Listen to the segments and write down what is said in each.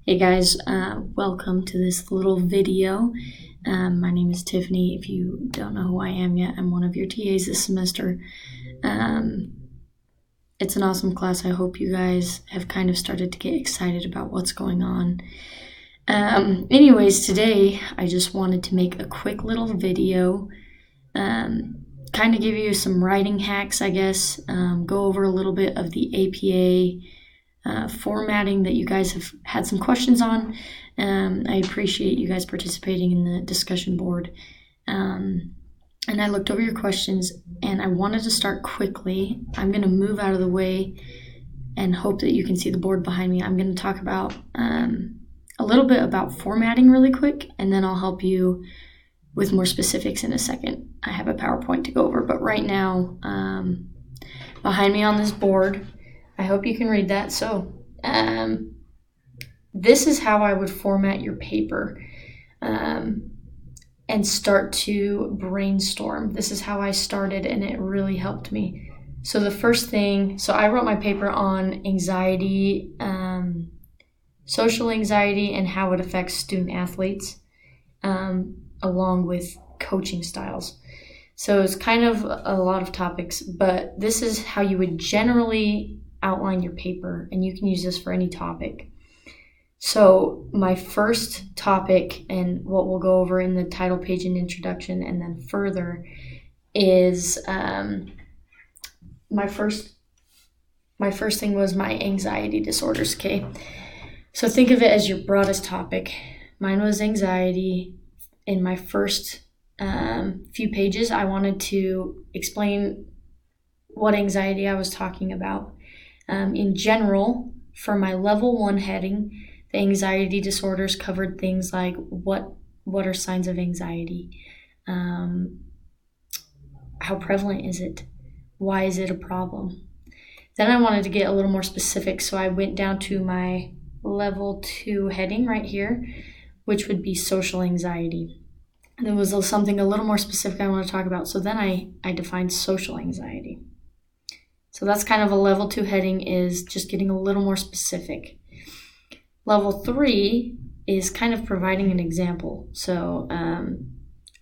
Hey guys, welcome to this little video. My name is Tiffany. If you don't know who I am yet, I'm one of your TAs this semester. It's an awesome class. I hope you guys have kind of started to get excited about what's going on. Anyways, today I just wanted to make a quick little video, kind of give you some writing hacks, I guess, go over a little bit of the APA formatting that you guys have had some questions on. I appreciate you guys participating in the discussion board. And I looked over your questions and I wanted to start quickly. I'm going to move out of the way and hope that you can see the board behind me. I'm going to talk about a little bit about formatting really quick, and then I'll help you with more specifics in a second. I have a PowerPoint to go over, but right now, behind me on this board, I hope you can read that. So this is how I would format your paper and start to brainstorm. This is how I started, and it really helped me. So the first thing, so I wrote my paper on anxiety, social anxiety, and how it affects student athletes, along with coaching styles. So it's kind of a lot of topics, but this is how you would generally outline your paper, and you can use this for any topic. So my first topic, and what we'll go over in the title page and introduction and then further, is my first thing was my anxiety disorders. Okay, so think of it as your broadest topic. Mine was anxiety. In my first few pages, I wanted to explain what anxiety I was talking about. In general, for my level 1 heading, the anxiety disorders covered things like what are signs of anxiety, how prevalent is it, why is it a problem. Then I wanted to get a little more specific, so I went down to my level 2 heading right here, which would be social anxiety. There was something a little more specific I want to talk about, so then I defined social anxiety. So that's kind of a level 2 heading, is just getting a little more specific. Level 3 is kind of providing an example. So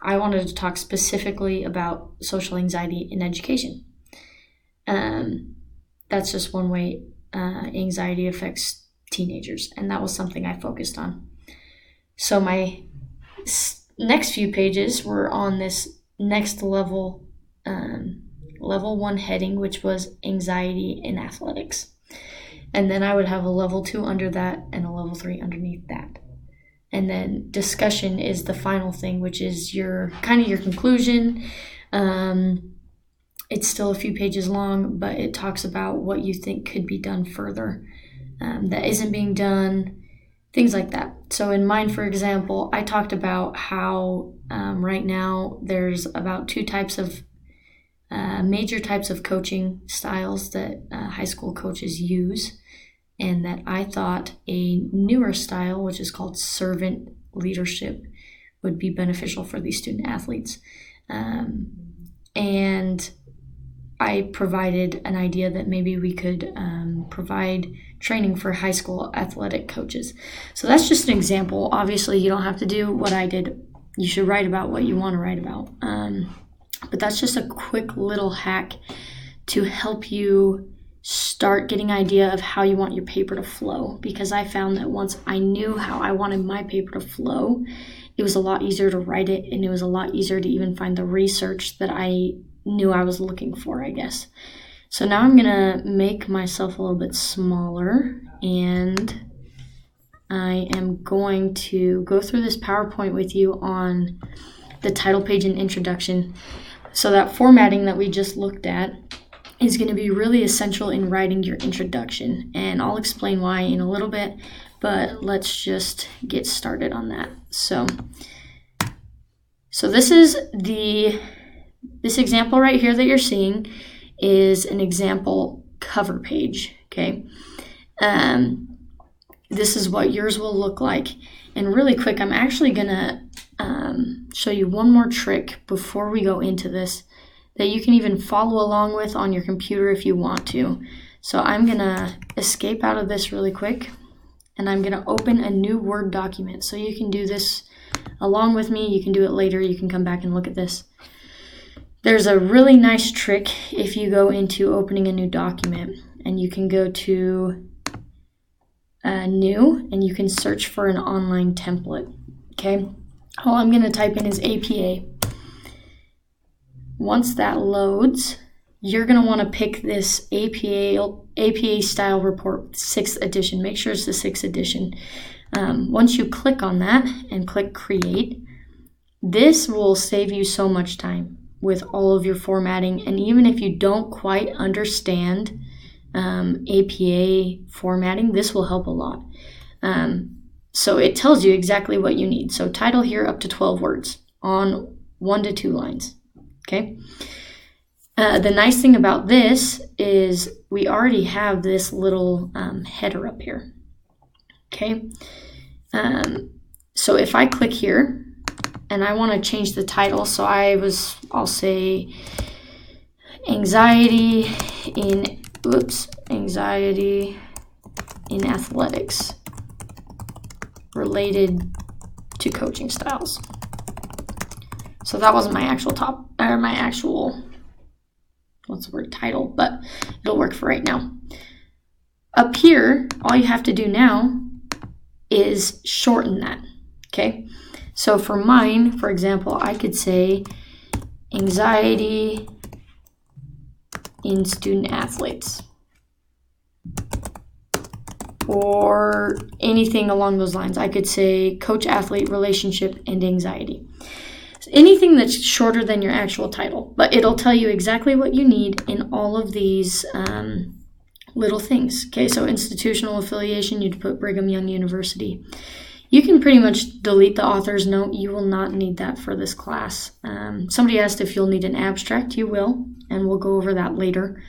I wanted to talk specifically about social anxiety in education. That's just one way anxiety affects teenagers, and that was something I focused on. So my next few pages were on this next level, level 1 heading, which was anxiety in athletics. And then I would have a level 2 under that and a level 3 underneath that. And then discussion is the final thing, which is your conclusion. It's still a few pages long, but it talks about what you think could be done further, that isn't being done, things like that. So in mine, for example, I talked about how right now there's about 2 types of major types of coaching styles that high school coaches use, and that I thought a newer style, which is called servant leadership, would be beneficial for these student athletes. And I provided an idea that maybe we could provide training for high school athletic coaches. So that's just an example. Obviously, you don't have to do what I did. You should write about what you want to write about. But that's just a quick little hack to help you start getting an idea of how you want your paper to flow. Because I found that once I knew how I wanted my paper to flow, it was a lot easier to write it, and it was a lot easier to even find the research that I knew I was looking for, I guess. So now I'm going to make myself a little bit smaller, and I am going to go through this PowerPoint with you on the title page and introduction. So that formatting that we just looked at is going to be really essential in writing your introduction, and I'll explain why in a little bit, but let's just get started on that. So this is this example right here that you're seeing is an example cover page, okay? This is what yours will look like. And really quick, I'm actually going to show you one more trick before we go into this that you can even follow along with on your computer if you want to. So I'm going to escape out of this really quick, and I'm going to open a new Word document. So you can do this along with me. You can do it later. You can come back and look at this. There's a really nice trick if you go into opening a new document, and you can go to New, and you can search for an online template. Okay, all I'm going to type in is APA. Once that loads, you're going to want to pick this APA style report 6th edition. Make sure it's the 6th edition. Once you click on that and click create, this will save you so much time with all of your formatting. And even if you don't quite understand APA formatting, this will help a lot. So it tells you exactly what you need. So title here up to 12 words on 1 to 2 lines. Okay. The nice thing about this is we already have this little header up here. Okay. So if I click here and I want to change the title, so I'll say anxiety in athletics related to coaching styles. So that wasn't my actual title, but it'll work for right now. Up here, all you have to do now is shorten that, okay? So for mine, for example, I could say anxiety in student athletes, or anything along those lines. I could say coach-athlete relationship and anxiety. Anything that's shorter than your actual title, but it'll tell you exactly what you need in all of these little things. Okay, so institutional affiliation, you'd put Brigham Young University. You can pretty much delete the author's note. You will not need that for this class. Somebody asked if you'll need an abstract. You will, and we'll go over that later.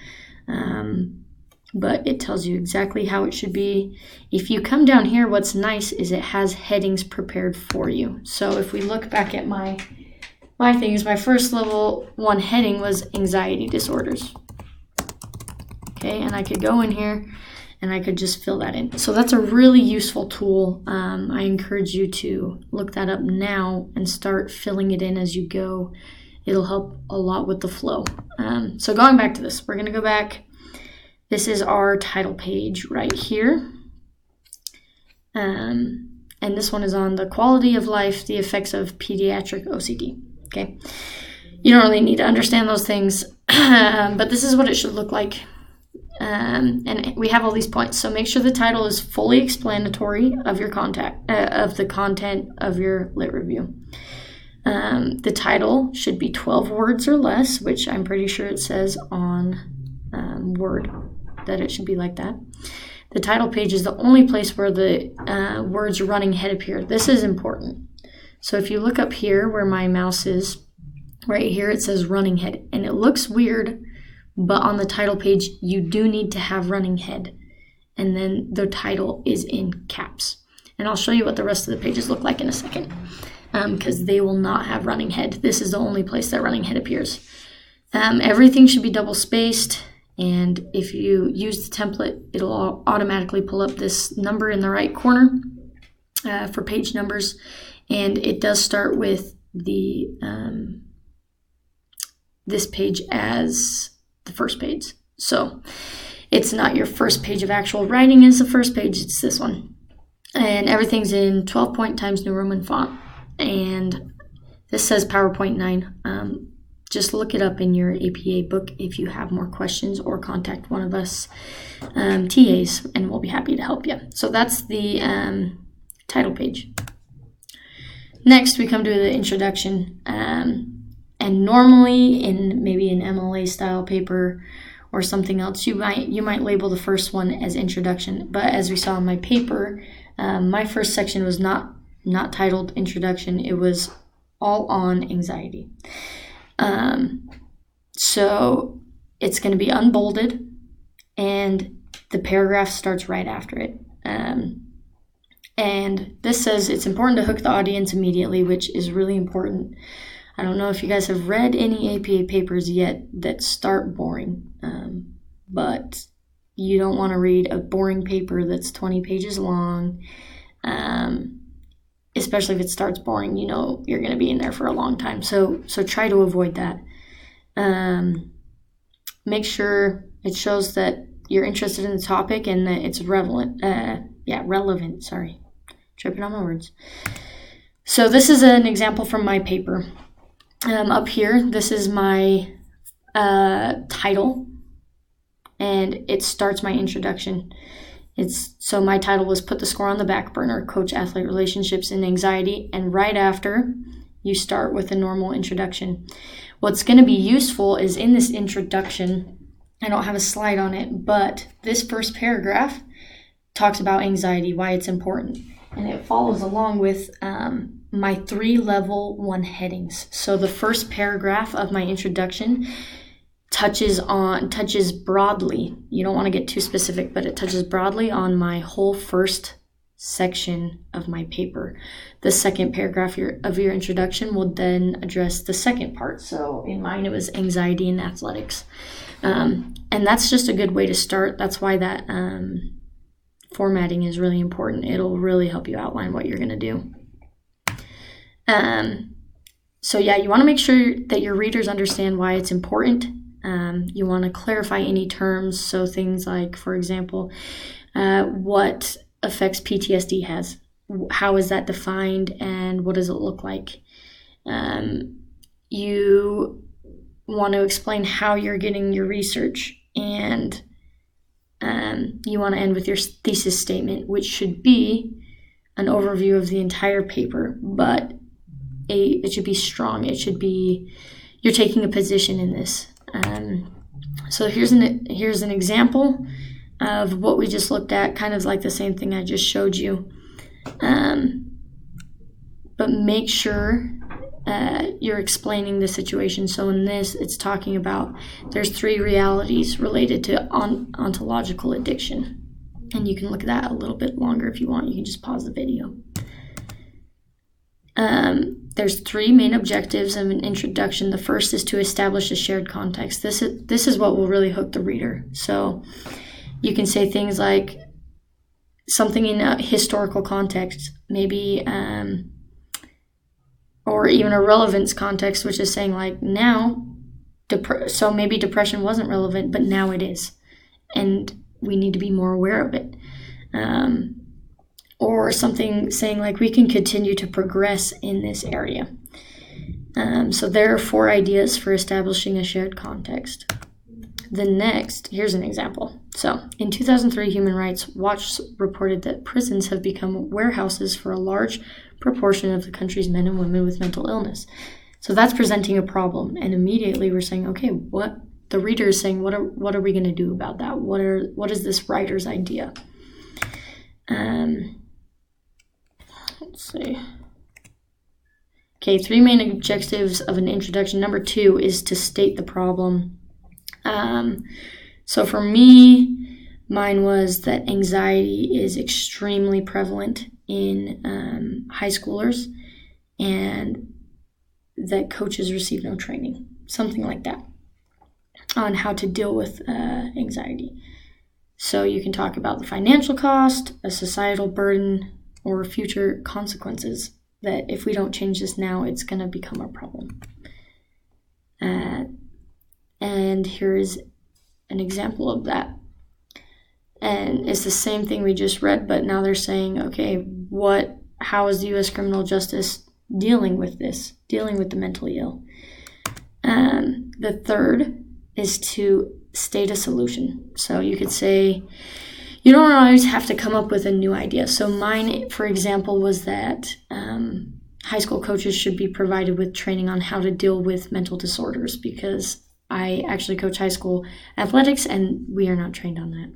But it tells you exactly how it should be. If you come down here, what's nice is it has headings prepared for you. So if we look back at my things, my first level 1 heading was anxiety disorders. Okay, and I could go in here and I could just fill that in. So that's a really useful tool. I encourage you to look that up now and start filling it in as you go. It'll help a lot with the flow. So going back to this, we're going to go back. This is our title page right here. And this one is on the quality of life, the effects of pediatric OCD. Okay, you don't really need to understand those things, but this is what it should look like. And we have all these points. So make sure the title is fully explanatory of your of the content of your lit review. The title should be 12 words or less, which I'm pretty sure it says on Word that it should be like that. The title page is the only place where the words running head appear. This is important. So if you look up here where my mouse is, right here it says running head, and it looks weird, but on the title page you do need to have running head, and then the title is in caps. And I'll show you what the rest of the pages look like in a second, because they will not have running head. This is the only place that running head appears. Everything should be double spaced, and if you use the template, it'll automatically pull up this number in the right corner for page numbers. And it does start with the this page as the first page. So it's not your first page of actual writing is the first page, it's this one. And everything's in 12 point times New Roman font. And this says PowerPoint 9. Just look it up in your APA book if you have more questions, or contact one of us TAs and we'll be happy to help you. So that's the title page. Next, we come to the introduction, and normally in maybe an MLA style paper or something else, you might label the first one as introduction. But as we saw in my paper, my first section was not titled introduction. It was all on anxiety. So it's going to be unbolded, and the paragraph starts right after it. And this says it's important to hook the audience immediately, which is really important. I don't know if you guys have read any APA papers yet that start boring, but You don't want to read a boring paper that's 20 pages long, especially if it starts boring. You know you're going to be in there for a long time. So try to avoid that. Make sure it shows that you're interested in the topic and that it's relevant. Sorry, tripping on my words. So this is an example from my paper. Up here, this is my title, and it starts my introduction. So my title was Put the Score on the Back Burner, Coach-Athlete Relationships and Anxiety, and right after, you start with a normal introduction. What's going to be useful is in this introduction, I don't have a slide on it, but this first paragraph talks about anxiety, why it's important, and it follows along with my 3 level 1 headings. So the first paragraph of my introduction touches broadly. You don't want to get too specific, but it touches broadly on my whole first section of my paper. The second paragraph of your introduction will then address the second part. So in mine, it was anxiety in athletics. And that's just a good way to start. That's why that formatting is really important. It'll really help you outline what you're going to do. So yeah, you want to make sure that your readers understand why it's important. You want to clarify any terms. So things like, for example, what effects PTSD has. How is that defined and what does it look like? You want to explain how you're getting your research, and you want to end with your thesis statement, which should be an overview of the entire paper, but it should be strong. It should be you're taking a position in this. So here's an example of what we just looked at, kind of like the same thing I just showed you. But make sure you're explaining the situation. So in this, it's talking about there's 3 realities related to ontological addiction. And you can look at that a little bit longer if you want. You can just pause the video. There's 3 main objectives of an introduction. The first is to establish a shared context. This is what will really hook the reader. So you can say things like something in a historical context, maybe, or even a relevance context, which is saying like now, so maybe depression wasn't relevant, but now it is, and we need to be more aware of it. Or something saying like we can continue to progress in this area. So there are 4 ideas for establishing a shared context. Here's an example. So in 2003, Human Rights Watch reported that prisons have become warehouses for a large proportion of the country's men and women with mental illness. So that's presenting a problem, and immediately we're saying, okay, what the reader is saying, what are we going to do about that? What is this writer's idea? Let's see. Okay, 3 main objectives of an introduction. Number 2 is to state the problem. So for me, mine was that anxiety is extremely prevalent in high schoolers, and that coaches receive no training, something like that, on how to deal with anxiety. So you can talk about the financial cost, a societal burden, or future consequences, that if we don't change this now, it's going to become a problem. And here is an example of that. And it's the same thing we just read, but now they're saying, okay, how is the U.S. criminal justice dealing with this, dealing with the mentally ill? The third is to state a solution. So you could say, you don't always have to come up with a new idea. So mine, for example, was that high school coaches should be provided with training on how to deal with mental disorders, because I actually coach high school athletics and we are not trained on that.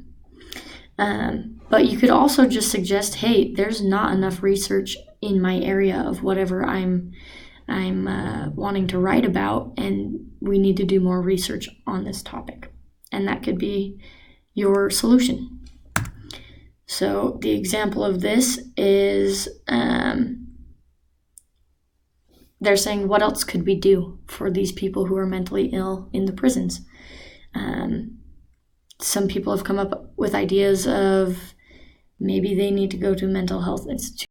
But you could also just suggest, hey, there's not enough research in my area of whatever I'm wanting to write about, and we need to do more research on this topic. And that could be your solution. So the example of this is they're saying, what else could we do for these people who are mentally ill in the prisons? some people have come up with ideas of maybe they need to go to a mental health institute